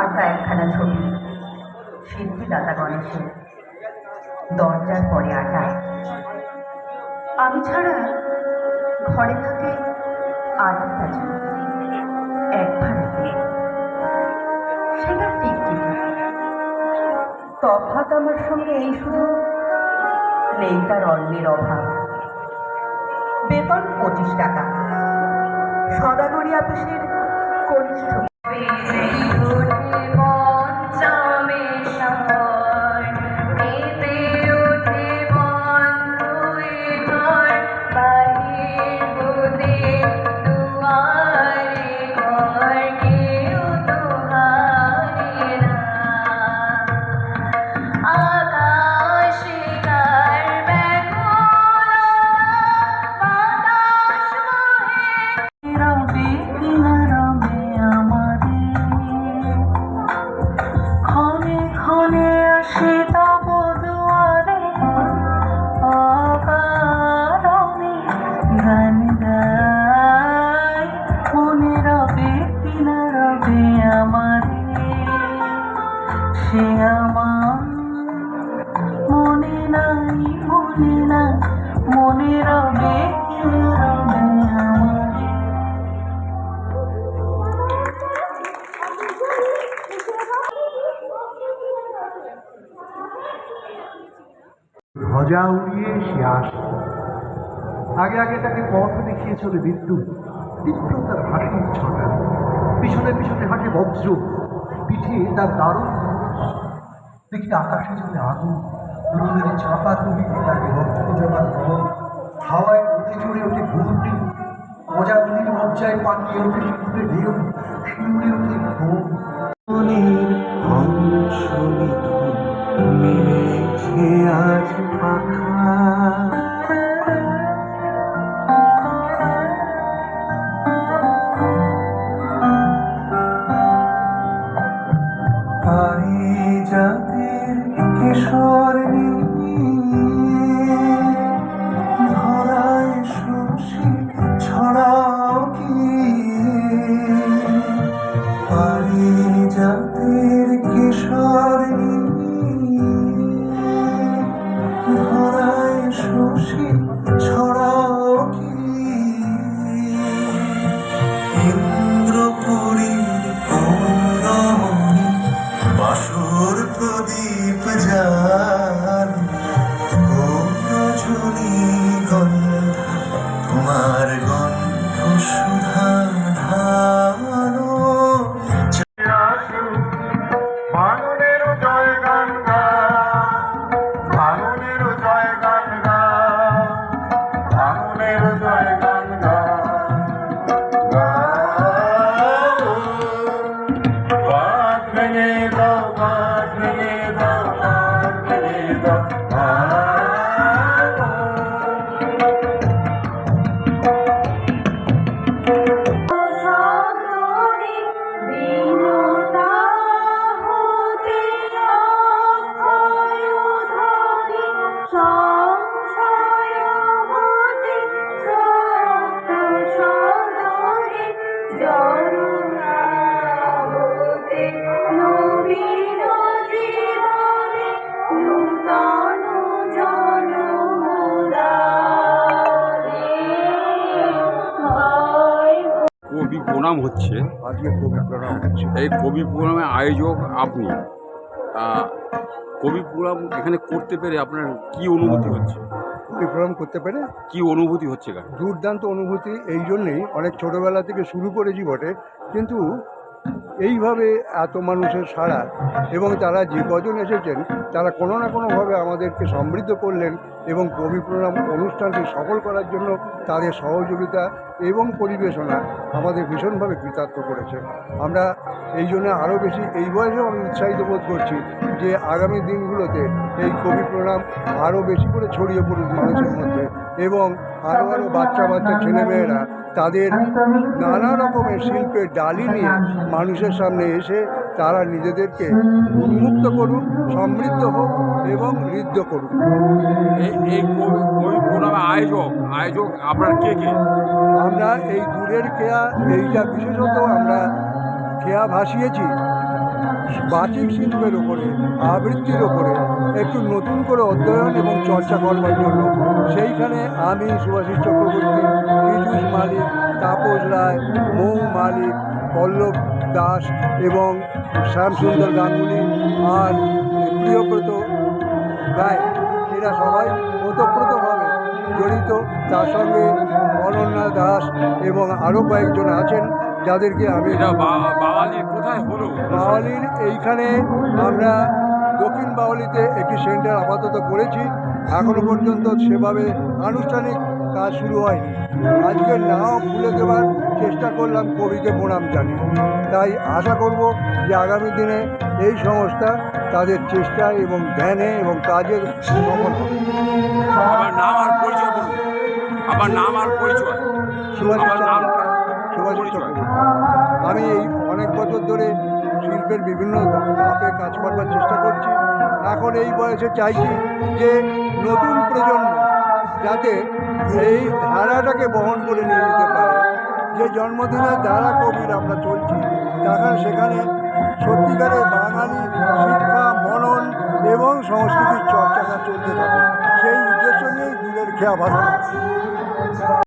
মার্কা একখানা ছবি, শিল্পী দাতা গণেশের, দরজার পরে আটা। আমি ছাড়া ঘরে থাকে আরেকটা ছবি, এক ভাড়াতে, সেটা টিকটিকি। তফাৎ আমার সঙ্গে এই শুধু, নেই তার অন্যের অভাব। বেতন 25 টাকা, সদাগরি আপিসের কনিষ্ঠ। ধ্বজা উড়িয়ে সে আসে। আগে আগে তাকে পথ দেখিয়ে চলে বিদ্যুৎ, তীব্রতার হাসির ছটা। পিছনে পিছনে হাঁটে বজ্র, পিঠে তার দারুণ। দেখি আকাশে চলে আগুন, রোদের চাপা কবিতে লাগে রক্ত জমার গরম। হাওয়ায় উড়ে চড়ে ওঠে ঘূর্ণি, প্রজাপতির মজ্জায় পাকিয়ে ওঠে শিল্পে ঢেউ, শিউরে ওঠে ঘুম। মেঘে আজ পাখা, পারিজাতের কিশোর ধরায় শশী ছড়াও কি, পারিজাতের কিশোর ধরায় শশী ছড়াও কি, ইন্দ্রপুরীর পৌরমণি বাসর প্রদীপ জাল, রজনী গন্ধা তোমার গন্ধ সুধা ধানো। ভাঙনের জয় গান গা, ভাঙনের জয় গান গা, ভাঙনের জয় গান গা, বাঁধ ভেঙে দাও, বাঁধ ভেঙে দাও, বাঁধ ভেঙে দাও। কবি প্রণাম হচ্ছে, আজকে কবি প্রণাম হচ্ছে। এই কবি প্রণামের আয়োজক আপনি। কবি প্রণাম এখানে করতে পেরে আপনার কি অনুভূতি হচ্ছে? কবি প্রণাম করতে পেরে কি অনুভূতি হচ্ছে? দুর্দান্ত অনুভূতি। এই জন্যেই অনেক ছোটোবেলা থেকে শুরু করেছি বটে, কিন্তু এইভাবে এত মানুষের সাড়া, এবং তারা যে কজন এসেছেন তারা কোনো না কোনোভাবে আমাদেরকে সমৃদ্ধ করলেন, এবং কবি প্রণাম অনুষ্ঠানটি সফল করার জন্য তাদের সহযোগিতা এবং পরিবেশনা আমাদের ভীষণভাবে কৃতার্থ করেছে। আমরা এই জন্য আরও বেশি, এই বয়সেও আমি উৎসাহিত বোধ করছি যে আগামী দিনগুলোতে এই কবি প্রণাম আরও বেশি করে ছড়িয়ে পড়ুক মানুষের মধ্যে, এবং আরও আরও বাচ্চা বাচ্চা ছেলেমেয়েরা তাদের নানা রকমের শিল্পের ডালি নিয়ে মানুষের সামনে এসে তারা নিজেদেরকে উন্মুক্ত করুন, সমৃদ্ধ হোক এবং ঋদ্ধ করুন। এই কবি প্রণামের আয়োজক আপনার কে কে? আমরা এই দূরের কেয়া, এইটা বিশেষত আমরা কেয়া ভাসিয়েছি বাচিক শিল্পের ওপরে, আবৃত্তির ওপরে একটু নতুন করে অধ্যয়ন এবং চর্চা করবার জন্য সেইখানে আমি, সুভাষিস চক্রবর্তী, পীযূষ মালিক, তাপস রায়, মৌ মালিক, পল্লব দাস এবং শ্যামসুন্দর গাঙ্গুলি আর প্রিয়ব্রত গায়ে, এরা সবাই ওতপ্রোতভাবে জড়িত। তার সঙ্গে অনন্যা দাস এবং আরও কয়েকজন আছেন যাদেরকে আমি এটা বাঙালির কোথায় হলো? বাওয়ালির এইখানে আমরা দক্ষিণ বাওয়ালিতে একটি সেন্টার আপাতত করেছি, এখনো পর্যন্ত সেভাবে আনুষ্ঠানিক কাজ শুরু হয়নি। আজকে নাও খুলে দেওয়ার চেষ্টা করলাম কবিকে প্রণাম জানিয়ে। তাই আশা করব যে আগামী দিনে এই সংস্থা তাদের চেষ্টা এবং ধ্যানে এবং কাজের সফল হবে। আমার নাম আর পরিচয় বলুন। আমার নাম আর পরিচয়। সুভাষিস আমার নামটা, সুভাষিস পরিচয়। চক্রবর্তী। আমি এই অনেক বছর ধরে শিল্পের বিভিন্ন ধাপে কাজ করবার চেষ্টা করছি। এখন এই বয়সে চাইছি যে নতুন প্রজন্ম যাতে এই ধারাটাকে বহন করে নিয়ে যেতে পারে। যে জন্মদিনের ধারা কবির আমরা চলছি, তখন সেখানে সত্যিকারের বাঙালি শিক্ষা, মনন এবং সংস্কৃতির চর্চাটা চলতে থাকে। সেই উদ্দেশ্য নিয়েই দূরের খেয়া ভাষা।